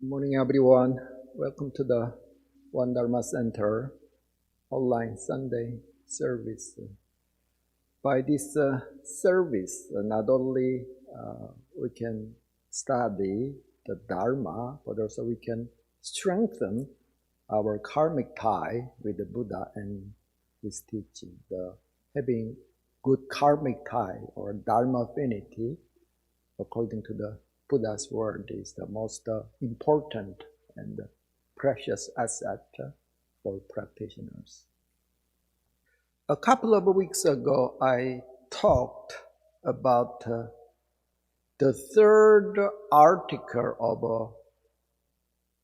Good morning, everyone. Welcome to the One Dharma Center online Sunday service. By this service, not only we can study the Dharma, but also we can strengthen our karmic tie with the Buddha and his teaching. Having good karmic tie or Dharma affinity, according to the Buddha's word, is the most important and precious asset for practitioners. A couple of weeks ago, I talked about the third article of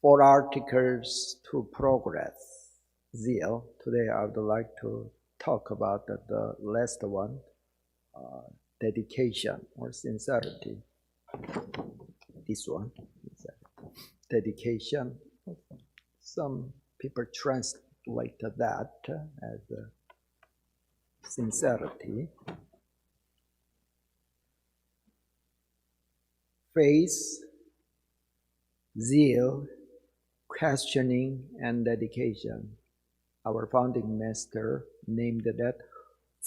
4 articles to progress, zeal. Today I would like to talk about the last one, dedication or sincerity. This one, dedication. Some people translate that as sincerity. Faith, zeal, questioning, and dedication. Our founding master named that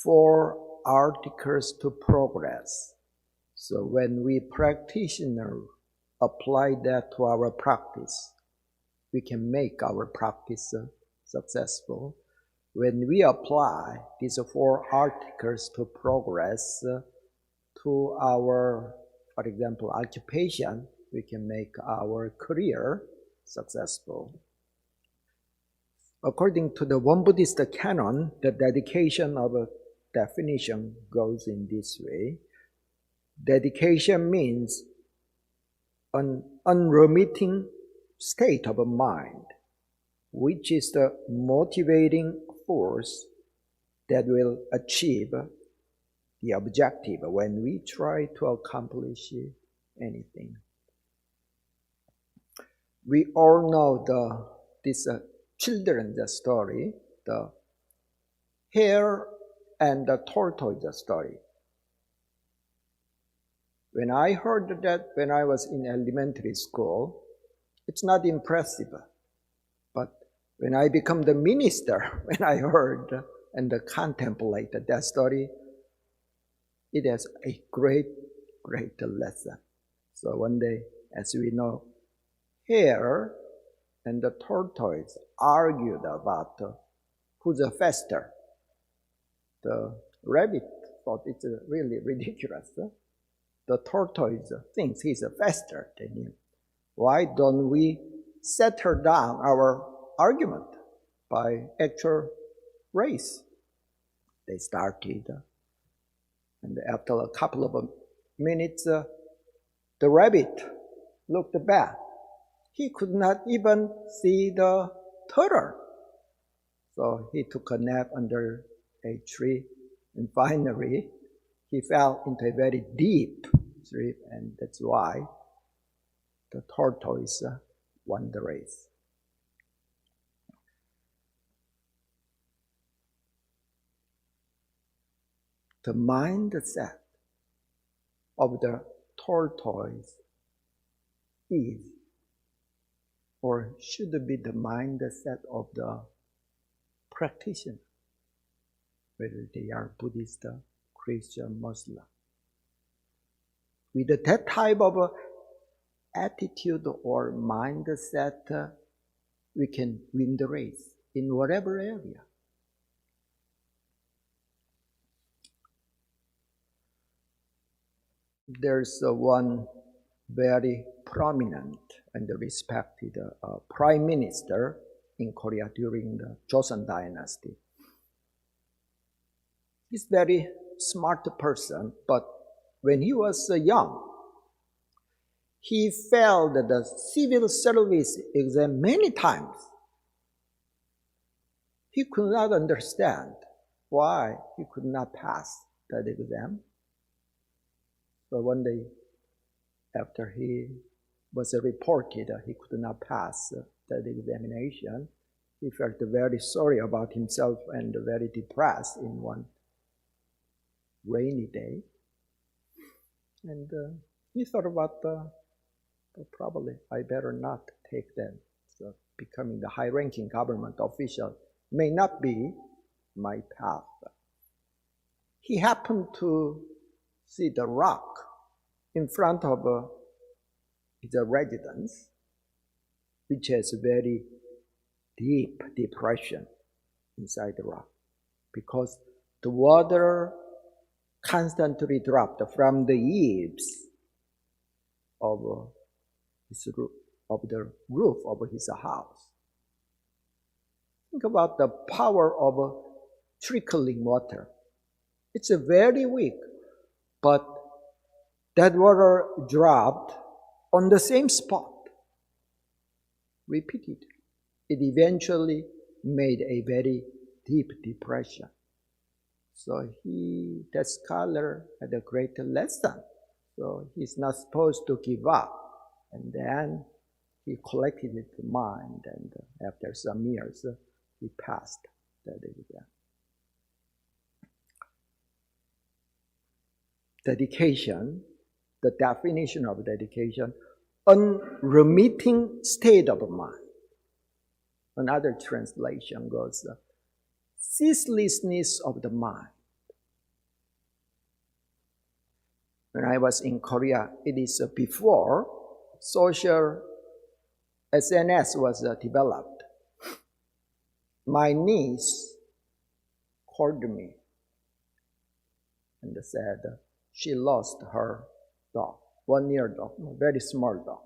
4 articles to progress. So when we practitioners apply that to our practice, we can make our practice successful. When we apply these 4 articles to progress to our, for example, occupation, we can make our career successful. According to the one Buddhist canon, the dedication of a definition goes in this way. Dedication means an unremitting state of mind, which is the motivating force that will achieve the objective when we try to accomplish anything. We all know this children's story, the hare and the tortoise story. When I heard that when I was in elementary school, it's not impressive. But when I become the minister, when I heard and contemplated that story, it has a great lesson. So one day, as we know, hare and the tortoise argued about who's faster. The rabbit thought it's really ridiculous. The tortoise thinks he's faster than him. Why don't we settle down our argument by actual race? They started, and after a couple of minutes, the rabbit looked back. He could not even see the turtle. So he took a nap under a tree, and finally he fell into a very deep sleep, and that's why the tortoise won the race. The mindset of the tortoise is or should be the mindset of the practitioner, whether they are Buddhist, Christian, Muslim. With that type of attitude or mindset, we can win the race in whatever area. There's one very prominent and respected prime minister in Korea during the Joseon dynasty. He's a very smart person, but when he was young, he failed the civil service exam many times. He could not understand why he could not pass that exam. So one day, after he was reported he could not pass that examination, he felt very sorry about himself and very depressed in one rainy day. And he thought about, probably I better not take that. So becoming the high-ranking government official may not be my path. He happened to see the rock in front of his residence, which has a very deep depression inside the rock, because the water constantly dropped from the eaves of the roof of his house. Think about the power of trickling water. It's very weak, but that water dropped on the same spot repeatedly. It eventually made a very deep depression. So that scholar had a great lesson. So he's not supposed to give up. And then he collected his mind, and after some years, he passed that exam. Dedication, the definition of dedication, unremitting state of mind. Another translation goes, ceaselessness of the mind. When I was in Korea, it is before social SNS was developed. My niece called me and said she lost her dog, 1-year dog, very small dog.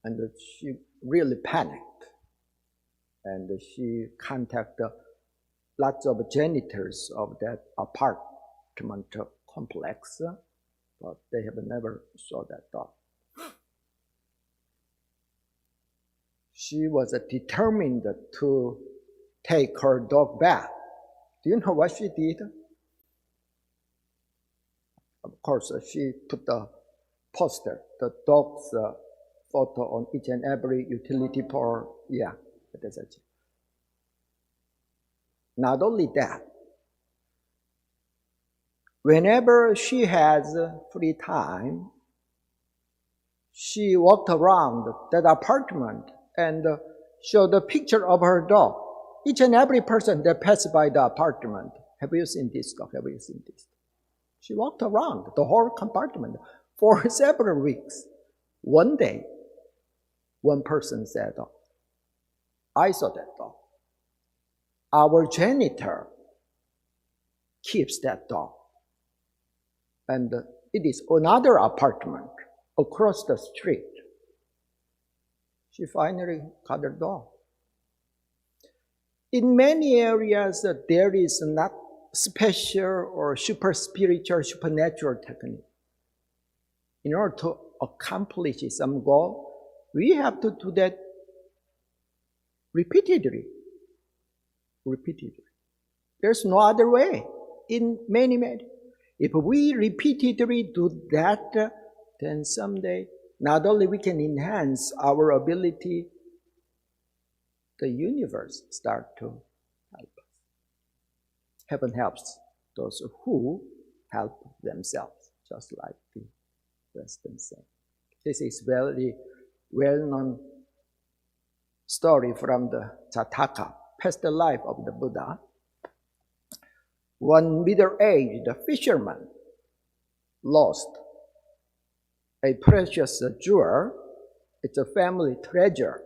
And she really panicked. And she contacted lots of janitors of that apartment complex, but they have never saw that dog. She was determined to take her dog back. Do you know what she did? Of course, she put the poster, the dog's photo on each and every utility pole. Yeah, that's it. Not only that, whenever she has free time, she walked around that apartment and showed a picture of her dog. Each and every person that passed by the apartment, have you seen this dog? Have you seen this? She walked around the whole compartment for several weeks. One day, one person said, I saw that dog. Our janitor keeps that dog. And it is another apartment across the street. She finally got her dog. In many areas, there is not special or super spiritual, supernatural technique. In order to accomplish some goal, we have to do that repeatedly. There's no other way in many. If we repeatedly do that, then someday not only we can enhance our ability, the universe start to help us. Heaven helps those who help themselves, just like the Western saying. This is very well-known story from the Jataka, past life of the Buddha. One middle-aged fisherman lost a precious jewel. It's a family treasure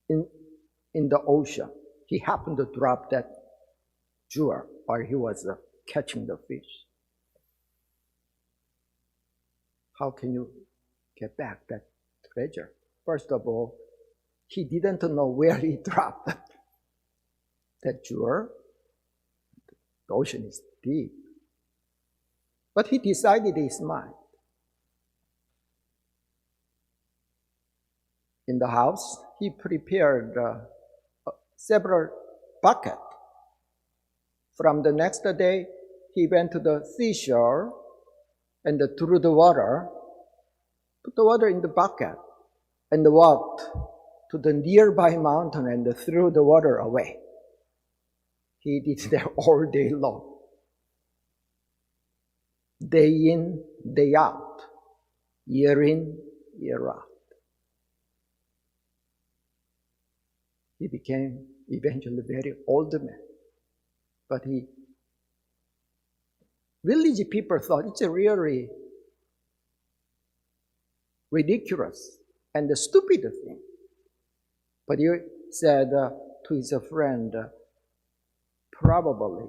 in the ocean. He happened to drop that jewel while he was catching the fish. How can you get back that treasure? First of all, he didn't know where he dropped that jewel. The ocean is deep. But he decided in his mind. In the house, he prepared several buckets. From the next day, he went to the seashore and drew the water, put the water in the bucket, and walked to the nearby mountain and threw the water away. He did that all day long. Day in, day out. Year in, year out. He became eventually very old man. But village people thought it's a really ridiculous and stupid thing. But he said to his friend, probably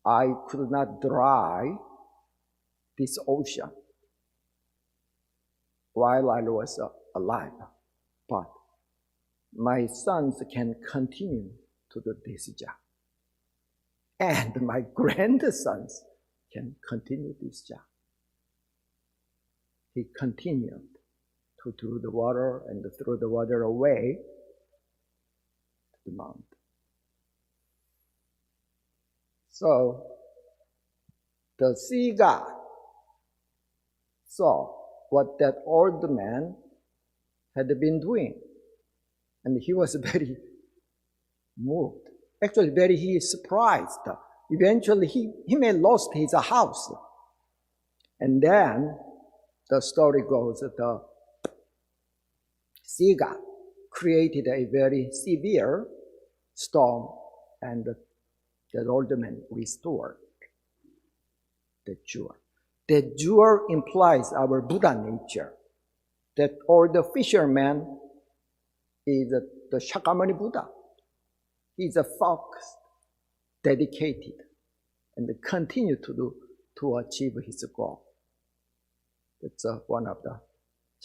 I could not dry this ocean while I was alive, but my sons can continue to do this job. And my grandsons can continue this job. He continued to throw the water and throw the water away to the mountain. So the sea god saw what that old man had been doing, and he was very moved. Actually, he is surprised. Eventually, he may lost his house. And then the story goes that the sea god created a very severe storm, and the old man restored the jewel. The jewel implies our Buddha nature. That all the fisherman is the Shakyamuni Buddha. He's a focused, dedicated, and continue to achieve his goal. That's one of the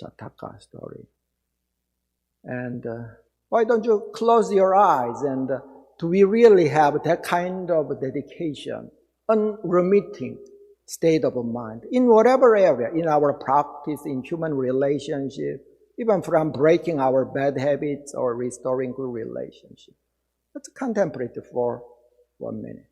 Jataka story. And why don't you close your eyes, and do we really have that kind of dedication, unremitting state of mind in whatever area, in our practice, in human relationship, even from breaking our bad habits or restoring good relationship? Let's contemplate for 1 minute.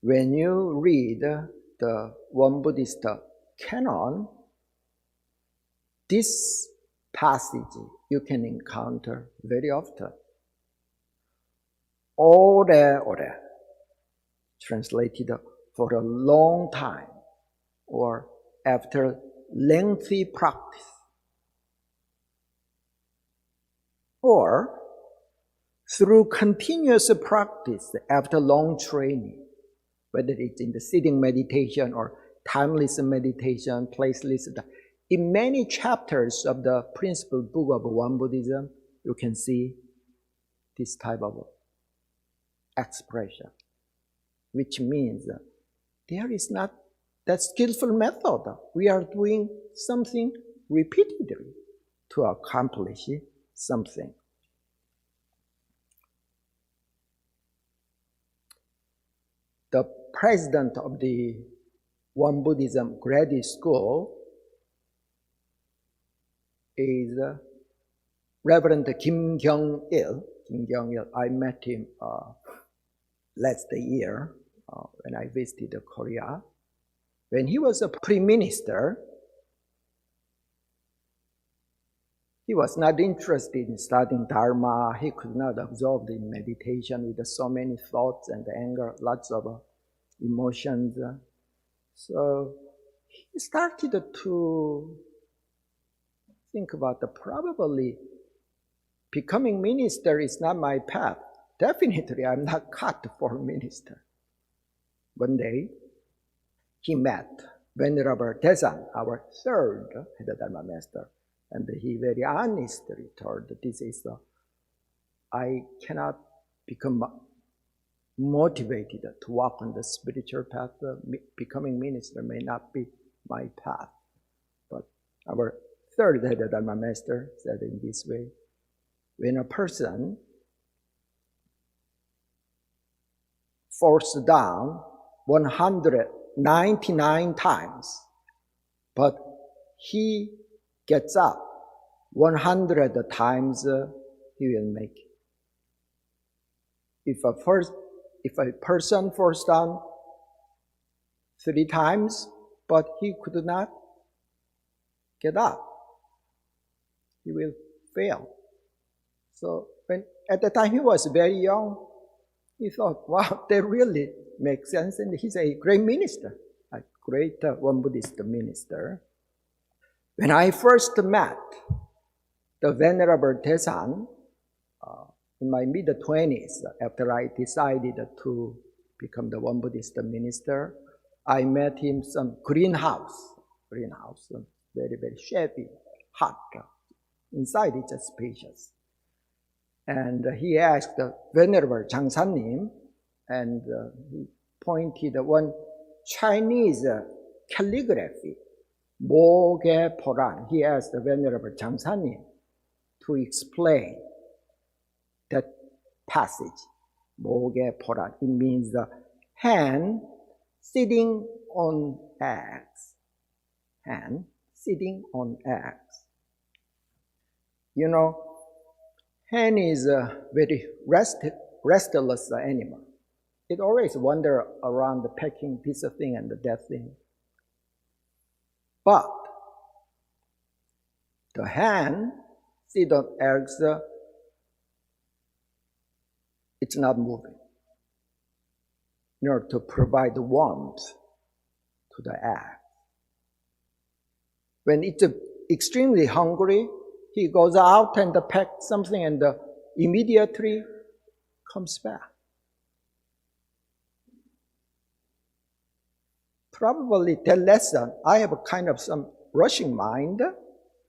When you read the one Buddhist canon, this passage you can encounter very often. 오래, translated for a long time, or after lengthy practice, or through continuous practice after long training, whether it's in the sitting meditation or timeless meditation, placeless. In many chapters of the principal book of One Buddhism, you can see this type of expression, which means there is not that skillful method. We are doing something repeatedly to accomplish something. The president of the One Buddhism graduate school is Reverend Kim Kyung-il. I met him last year when I visited Korea. When he was a prime minister, he was not interested in studying Dharma. He could not absorb the meditation with so many thoughts and anger, lots of emotions. So he started to think about probably becoming minister is not my path. Definitely, I'm not cut for minister. One day, he met Venerable Dosung, our third head Dharma master, and he very honestly told, I cannot become motivated to walk on the spiritual path. Becoming minister may not be my path. But our third head Dharma master said in this way, when a person falls down 100 99 times, but he gets up 100 times, he will make it. If a person falls down 3 times, but he could not get up, he will fail. So at the time he was very young, he thought, wow, that really makes sense. And he's a great minister, a great Won Buddhist minister. When I first met the Venerable Daesung in my mid-20s, after I decided to become the Won Buddhist minister, I met him some greenhouse, very, very shabby, hot. Inside it's just spacious. And he asked the Venerable 장사님, and he pointed one Chinese calligraphy, 모개포란. He asked the Venerable 장사님 to explain that passage, 모개포란. It means the hen sitting on eggs. Hen sitting on eggs. You know, hen is a very restless animal. It always wanders around pecking this thing and that thing. But the hen sits on eggs, it's not moving in order to provide warmth to the egg. When it's extremely hungry, he goes out and pecks something and immediately comes back. Probably that lesson, I have a kind of some rushing mind.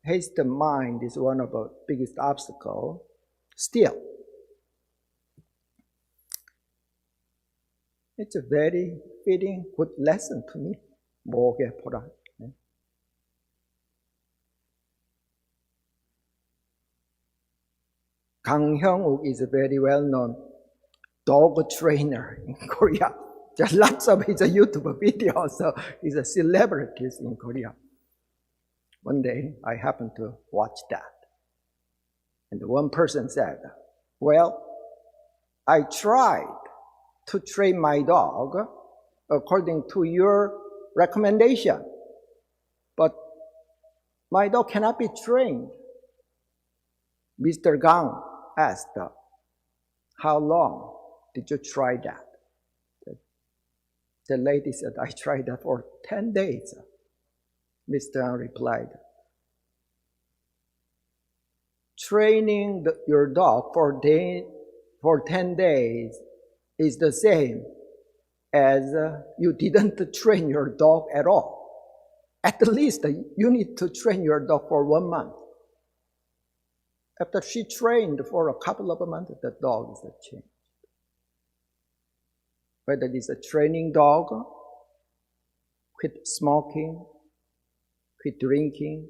Hasty mind is one of the biggest obstacles. Still, it's a very fitting, good lesson to me. 모개포란. Kang Hyung-wook is a very well-known dog trainer in Korea. There are lots of his YouTube videos, so he's a celebrity in Korea. One day, I happened to watch that. And one person said, well, I tried to train my dog according to your recommendation, but my dog cannot be trained. Mr. Gang asked, how long did you try that? The lady said, I tried that for 10 days. Mr. Gang replied, training your dog for 10 days is the same as you didn't train your dog at all. At least you need to train your dog for 1 month. After she trained for a couple of months, the dog is changed. Whether it's a training dog, quit smoking, quit drinking,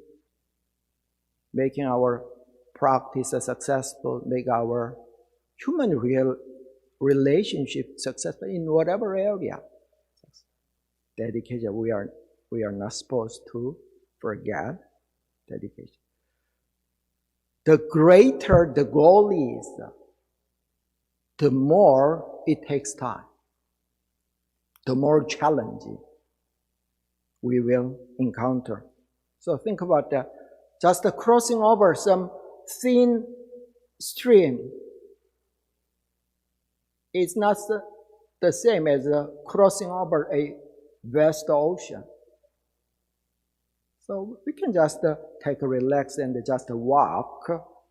making our practice successful, make our human relationship successful in whatever area. Dedication, we are not supposed to forget dedication. The greater the goal is, the more it takes time, the more challenging we will encounter. So think about that. Just crossing over some thin stream is not the same as crossing over a vast ocean. So we can just take a relax and just walk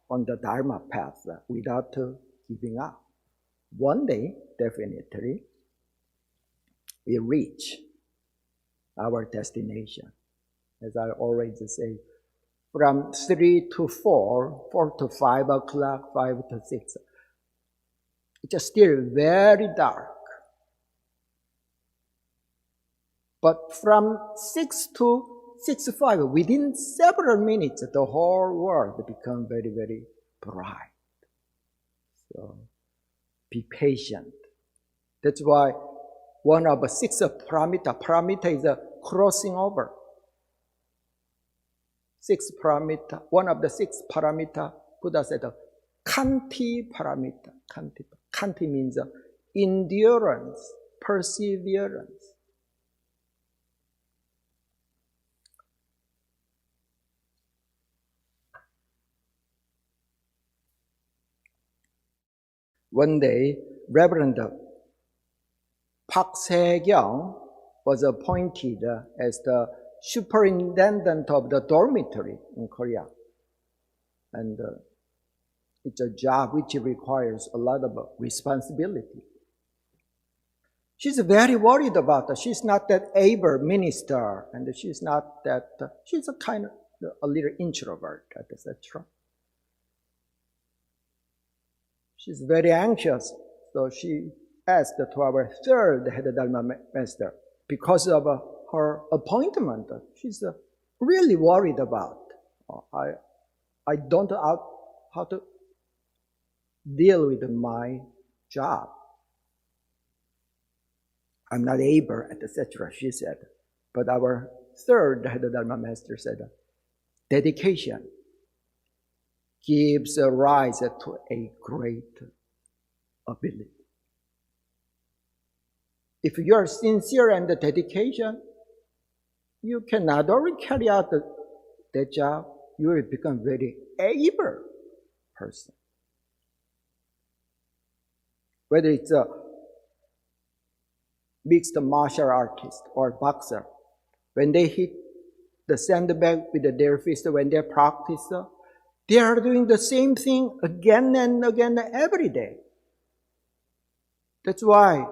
on the Dharma path without giving up. One day, definitely, we reach our destination. As I always say, from 3 to 4, 4 to 5 o'clock, 5 to 6, it's still very dark. But from 6 to 6:05, within several minutes, the whole world becomes very, very bright. So be patient. That's why one of 6 paramita. Paramita is a crossing over. 6 paramita, one of the 6 paramita, Buddha said, Kanti paramita. Kanti means endurance, perseverance. One day, Reverend Park Se-kyung was appointed as the superintendent of the dormitory in Korea. And it's a job which requires a lot of responsibility. She's very worried about it. She's not that able minister, and she's not that, she's a kind of a little introvert, etc. She's very anxious, so she asked to our third head Dharma master, because of her appointment, she's really worried about. I don't know how to deal with my job. I'm not able, etc., she said. But our third head Dharma master said, dedication gives rise to a great ability. If you are sincere and dedication, you can not only carry out that job, you will become very able person. Whether it's a mixed martial artist or boxer, when they hit the sandbag with their fist, when they practice, they are doing the same thing again and again every day. That's why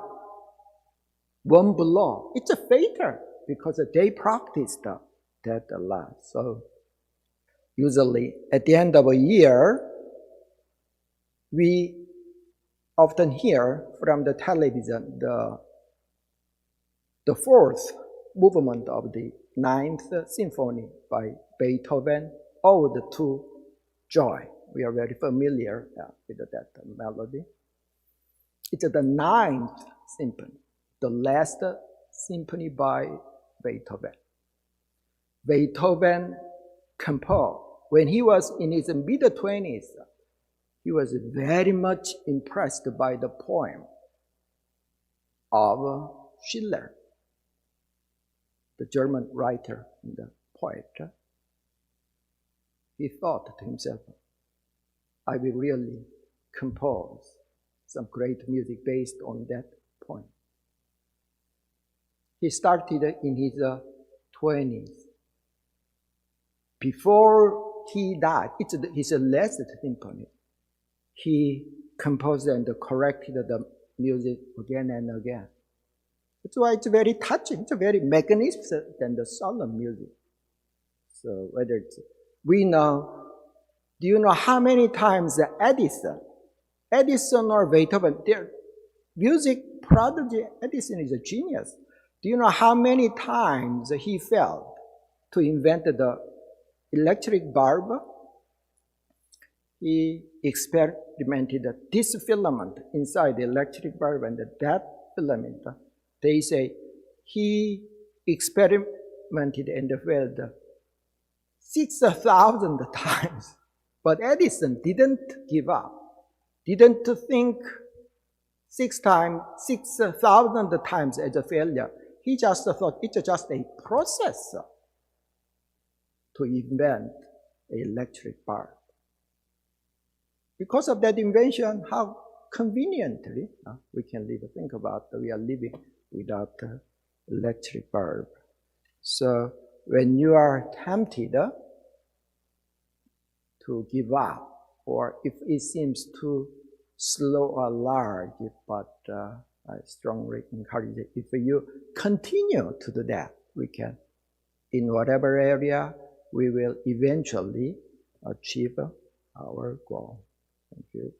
one blow, it's a fatal, because they practiced that a lot. So usually at the end of a year, we often hear from the television the fourth movement of the Ninth Symphony by Beethoven, Ode to Joy. We are very familiar with that melody. It's the Ninth Symphony, the last symphony by Beethoven. Beethoven composed, when he was in his mid-20s, he was very much impressed by the poem of Schiller, the German writer and the poet. He thought to himself, I will really compose some great music based on that poem. He started in his 20s. Before he died, it's his last symphony. He composed and corrected the music again and again. That's why it's very touching. It's very magnificent and solemn music. So whether it's, we know, do you know how many times Edison or Beethoven, their music prodigy, Edison is a genius. Do you know how many times he failed to invent the electric bulb? He experimented this filament inside the electric bulb, and that filament, they say he experimented and failed 6,000 times. But Edison didn't give up, didn't think 6,000 times as a failure. He just thought it's just a process to invent an electric bulb. Because of that invention, how conveniently we can live. Think about we are living without electric bulb. So when you are tempted to give up, or if it seems too slow or large, but I strongly encourage it. If you continue to do that, we can, in whatever area, we will eventually achieve our goal. Thank you.